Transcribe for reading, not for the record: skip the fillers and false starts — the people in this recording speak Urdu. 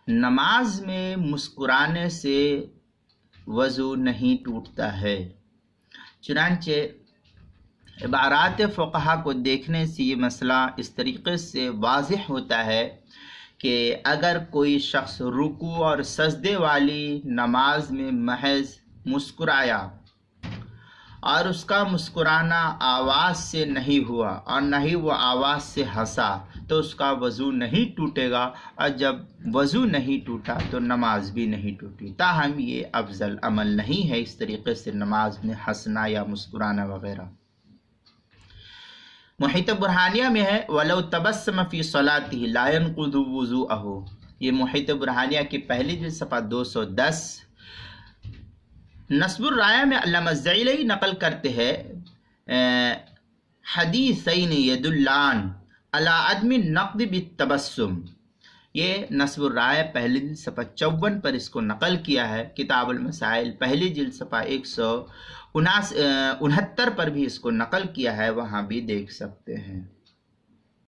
نماز میں مسکرانے سے وضو نہیں ٹوٹتا ہے۔ چنانچہ عبارات فقہا کو دیکھنے سے یہ مسئلہ اس طریقے سے واضح ہوتا ہے کہ اگر کوئی شخص رکوع اور سجدے والی نماز میں محض مسکرایا اور اس کا مسکرانا آواز سے نہیں ہوا اور نہ ہی وہ آواز سے ہنسا تو اس کا وضو نہیں ٹوٹے گا، اور جب وضو نہیں ٹوٹا تو نماز بھی نہیں ٹوٹی۔ تاہم یہ افضل عمل نہیں ہے اس طریقے سے نماز میں ہنسنا یا مسکرانا وغیرہ۔ محیط برہانیہ میں ہے وَلَوْ تَبَسَّمَ فِي صَلَاتِهِ لَا يَنْقُضُ وُضُوءَهُ، یہ محیط برہانیہ کی پہلی جلد صفحہ 210۔ نصب الرایہ میں علامہ الزعیلی نقل کرتے ہیں حدیثین یدلان علی عدم النقد بالتبسم، یہ نصب الرایہ پہلی جلد صفحہ 54 پر اس کو نقل کیا ہے۔ کتاب المسائل پہلی جلد صفحہ 169 پر بھی اس کو نقل کیا ہے، وہاں بھی دیکھ سکتے ہیں۔